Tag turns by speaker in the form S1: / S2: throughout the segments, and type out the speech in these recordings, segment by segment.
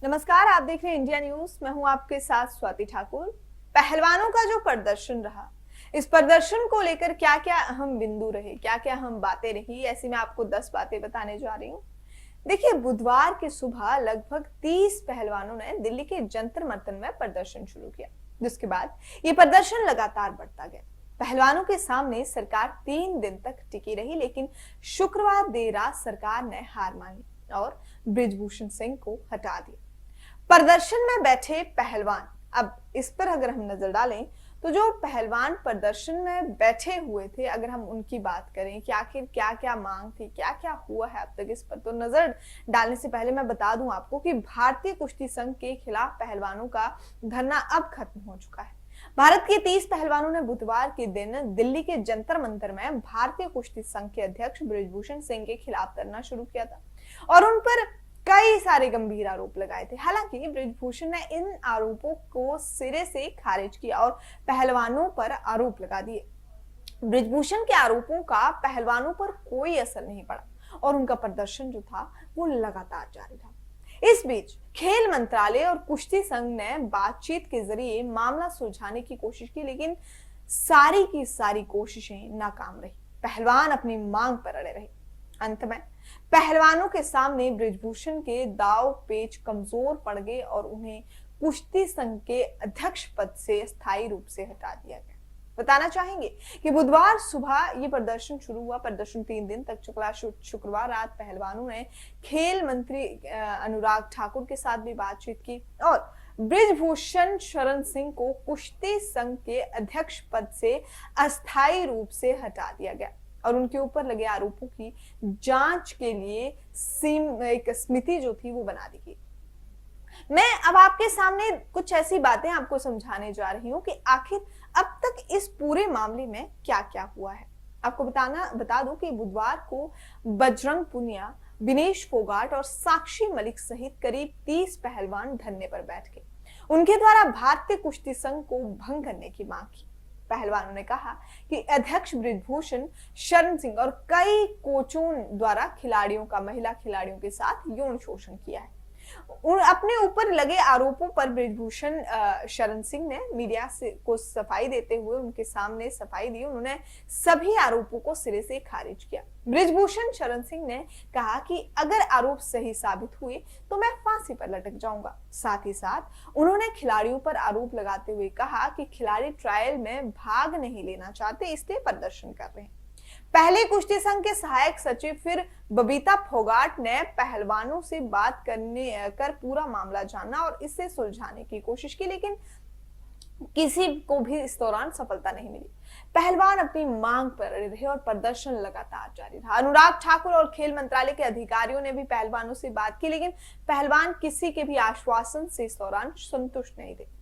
S1: नमस्कार, आप देख रहे हैं इंडिया न्यूज। मैं हूं आपके साथ स्वाति ठाकुर। पहलवानों का जो प्रदर्शन रहा, इस प्रदर्शन को लेकर क्या क्या अहम बिंदु रहे, क्या क्या अहम बातें रही, ऐसी मैं आपको 10 बातें बताने जा रही हूं। देखिए, बुधवार की सुबह लगभग 30 पहलवानों ने दिल्ली के जंतर मंतर में प्रदर्शन शुरू किया, जिसके बाद ये प्रदर्शन लगातार बढ़ता गया। पहलवानों के सामने सरकार 3 दिन तक टिकी रही, लेकिन शुक्रवार देर रात सरकार ने हार मानी और ब्रिजभूषण सिंह को हटा दिया। प्रदर्शन में बैठे पहलवान, अब इस पर अगर हम नजर डालें तो जो पहलवान प्रदर्शन में बैठे हुए थे, अगर हम उनकी बात करें कि आखिर क्या क्या मांग थी, क्या क्या हुआ है अब तक, इस पर तो नजर डालने से पहले मैं बता दूं आपको कि भारतीय कुश्ती संघ के खिलाफ पहलवानों का धरना अब खत्म हो चुका है। भारत के 30 पहलवानों ने बुधवार के दिन दिल्ली के जंतर मंतर में भारतीय कुश्ती संघ के अध्यक्ष ब्रिजभूषण सिंह के खिलाफ धरना शुरू किया था और उन पर कई सारे गंभीर आरोप लगाए थे। हालांकि ब्रिजभूषण ने इन आरोपों को सिरे से खारिज किया और पहलवानों पर आरोप लगा दिए। ब्रिजभूषण के आरोपों का पहलवानों पर कोई असर नहीं पड़ा और उनका प्रदर्शन जो था वो लगातार जारी रहा। इस बीच खेल मंत्रालय और कुश्ती संघ ने बातचीत के जरिए मामला सुलझाने की कोशिश की, लेकिन सारी की सारी कोशिशें नाकाम रही। पहलवान अपनी मांग पर अड़े रहे। अंत में पहलवानों के सामने ब्रिजभूषण के दाव पेच कमजोर पड़ गए और उन्हें कुश्ती संघ के अध्यक्ष पद से स्थायी रूप से हटा दिया गया। बताना चाहेंगे कि बुधवार सुबह ये प्रदर्शन शुरू हुआ। प्रदर्शन 3 दिन तक चला। शुक्रवार रात पहलवानों ने खेल मंत्री अनुराग ठाकुर के साथ भी बातचीत की और ब्रिजभूषण शरण सिंह को कुश्ती संघ के अध्यक्ष पद से अस्थायी रूप से हटा दिया गया और उनके ऊपर लगे आरोपों की जांच के लिए एक समिति जो थी वो बना दी गई। मैं अब आपके सामने कुछ ऐसी बातें आपको समझाने जा रही हूं कि आखिर अब तक इस पूरे मामले में क्या क्या हुआ है। आपको बता दूं कि बुधवार को बजरंग पुनिया, विनेश फोगाट और साक्षी मलिक सहित करीब 30 पहलवान धरने पर बैठ गए। उनके द्वारा भारतीय कुश्ती संघ को भंग करने की मांग की। पहलवानों ने कहा कि अध्यक्ष ब्रिजभूषण शरण सिंह और कई कोचों द्वारा खिलाड़ियों का महिला खिलाड़ियों के साथ यौन शोषण किया है। अपने ऊपर लगे आरोपों पर ब्रिजभूषण शरण सिंह ने मीडिया को सफाई देते हुए उनके सामने सफाई दी। उन्होंने सभी आरोपों को सिरे से खारिज किया। ब्रिजभूषण शरण सिंह ने कहा कि अगर आरोप सही साबित हुए तो मैं फांसी पर लटक जाऊंगा। साथ ही साथ उन्होंने खिलाड़ियों पर आरोप लगाते हुए कहा कि खिलाड़ी ट्रायल में भाग नहीं लेना चाहते, इसलिए प्रदर्शन कर रहे हैं। पहले कुश्ती संघ के सहायक सचिव फिर बबीता फोगाट ने पहलवानों से बात कर पूरा मामला जाना और इसे सुलझाने की कोशिश की, लेकिन किसी को भी इस दौरान सफलता नहीं मिली। पहलवान अपनी मांग पर अड़े रहे और प्रदर्शन लगातार जारी रहा। अनुराग ठाकुर और खेल मंत्रालय के अधिकारियों ने भी पहलवानों से बात की, लेकिन पहलवान किसी के भी आश्वासन से इस दौरान संतुष्ट नहीं थे।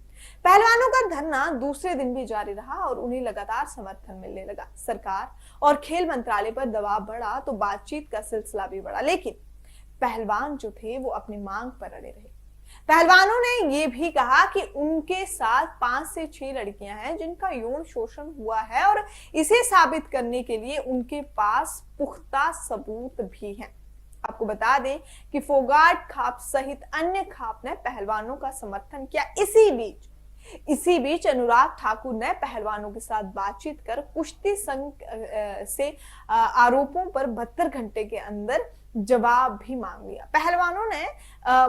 S1: पहलवानों का धरना दूसरे दिन भी जारी रहा और उन्हें लगातार समर्थन मिलने लगा। सरकार और खेल मंत्रालय पर दबाव बढ़ा तो बातचीत का सिलसिला भी बढ़ा, लेकिन पहलवान जो थे वो अपनी मांग पर अड़े रहे। पहलवानों ने ये भी कहा कि उनके साथ 5 से 6 लड़कियां हैं जिनका यौन शोषण हुआ है और इसे साबित करने के लिए उनके पास पुख्ता सबूत भी हैं। आपको बता दें कि फोगाट खाप सहित अन्य खाप ने पहलवानों का समर्थन किया। इसी बीच अनुराग ठाकुर ने पहलवानों के साथ बातचीत कर कुश्ती संघ से आरोपों पर 72 घंटे के अंदर जवाब भी मांग लिया। पहलवानों ने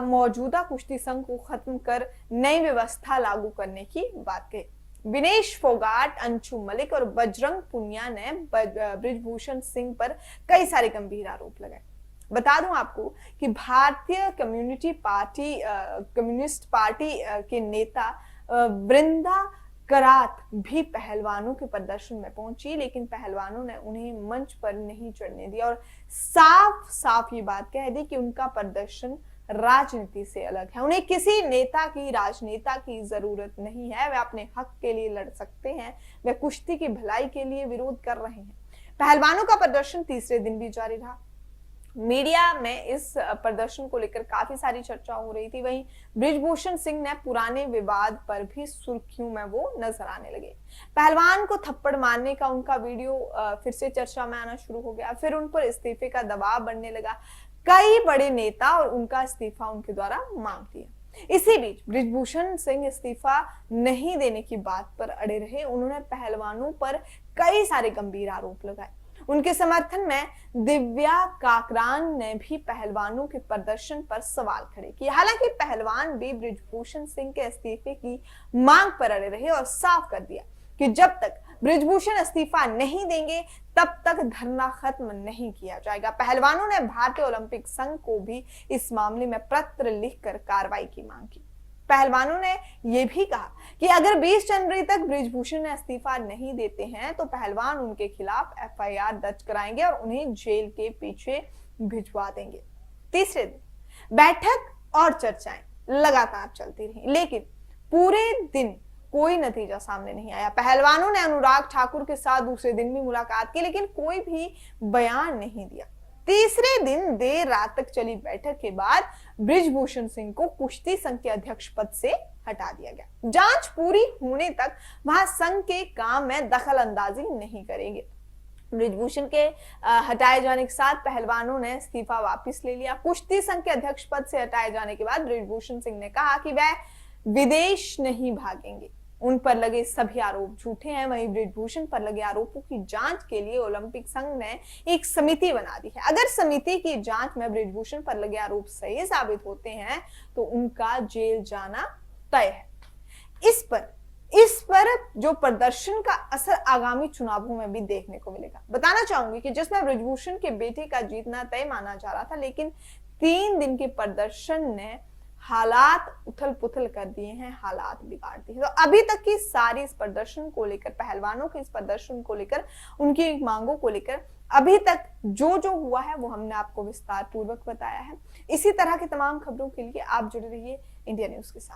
S1: मौजूदा कुश्ती संघ को खत्म कर नई व्यवस्था लागू करने की बात कही। विनेश फोगाट, अंशु मलिक और बजरंग पुनिया ने ब्रिजभूषण सिंह पर कई सारे गंभीर आरोप लगाए। बता दूं आपको कि भारतीय कम्युनिस्ट पार्टी के नेता वृंदा करात भी पहलवानों के प्रदर्शन में पहुंची, लेकिन पहलवानों ने उन्हें मंच पर नहीं चढ़ने दिया और साफ साफ ये बात कह दी कि उनका प्रदर्शन राजनीति से अलग है। उन्हें किसी नेता की, राजनेता की जरूरत नहीं है। वे अपने हक के लिए लड़ सकते हैं। वे कुश्ती की भलाई के लिए विरोध कर रहे हैं। पहलवानों का प्रदर्शन तीसरे दिन भी जारी रहा। मीडिया में इस प्रदर्शन को लेकर काफी सारी चर्चा हो रही थी। वहीं ब्रिजभूषण सिंह ने पुराने विवाद पर भी सुर्खियों में वो नजर आने लगे। पहलवान को थप्पड़ मारने का उनका वीडियो फिर से चर्चा में आना शुरू हो गया। फिर उन पर इस्तीफे का दबाव बढ़ने लगा। कई बड़े नेता और उनका इस्तीफा उनके द्वारा मांग लिया। इसी बीच बृजभूषण सिंह इस्तीफा नहीं देने की बात पर अड़े रहे। उन्होंने पहलवानों पर कई सारे गंभीर आरोप लगाए। उनके समर्थन में दिव्या काकरान ने भी पहलवानों के प्रदर्शन पर सवाल खड़े किए। हालांकि पहलवान भी बृजभूषण सिंह के इस्तीफे की मांग पर अड़े रहे और साफ कर दिया कि जब तक बृजभूषण इस्तीफा नहीं देंगे तब तक धरना खत्म नहीं किया जाएगा। पहलवानों ने भारतीय ओलंपिक संघ को भी इस मामले में पत्र लिखकर कार्रवाई की मांग की। पहलवानों ने यह भी कहा कि अगर 20 जनवरी तक बृजभूषण इस्तीफा नहीं देते हैं तो पहलवान उनके खिलाफ एफआईआर दर्ज कराएंगे और उन्हें जेल के पीछे भिजवा देंगे। तीसरे दिन बैठक और चर्चाएं लगातार चलती रही, लेकिन पूरे दिन कोई नतीजा सामने नहीं आया। पहलवानों ने अनुराग ठाकुर के साथ दूसरे दिन भी मुलाकात की, लेकिन कोई भी बयान नहीं दिया। तीसरे दिन देर रात तक चली बैठक के बाद बृजभूषण सिंह को कुश्ती संघ के अध्यक्ष पद से हटा दिया गया। जांच पूरी होने तक वहां संघ के काम में दखल अंदाजी नहीं करेंगे। बृजभूषण के हटाए जाने के साथ पहलवानों ने इस्तीफा वापस ले लिया। कुश्ती संघ के अध्यक्ष पद से हटाए जाने के बाद बृजभूषण सिंह ने कहा कि वह विदेश नहीं भागेंगे। उन पर लगे सभी आरोप झूठे हैं। वहीं बृजभूषण पर लगे आरोपों की जांच के लिए ओलंपिक संघ ने एक समिति बना दी है। अगर समिति की जांच में बृजभूषण पर लगे आरोप सही साबित होते हैं तो उनका जेल जाना तय है। इस पर जो प्रदर्शन का असर आगामी चुनावों में भी देखने को मिलेगा। बताना चाहूंगी कि जिसमें बृजभूषण के बेटे का जीतना तय माना जा रहा था, लेकिन 3 दिन के प्रदर्शन ने हालात उथल पुथल कर दिए हैं, हालात बिगाड़ दिए। तो अभी तक की सारी इस प्रदर्शन को लेकर, पहलवानों के इस प्रदर्शन को लेकर, उनकी मांगों को लेकर अभी तक जो हुआ है वो हमने आपको विस्तार पूर्वक बताया है। इसी तरह की तमाम खबरों के लिए आप जुड़े रहिए इंडिया न्यूज के साथ।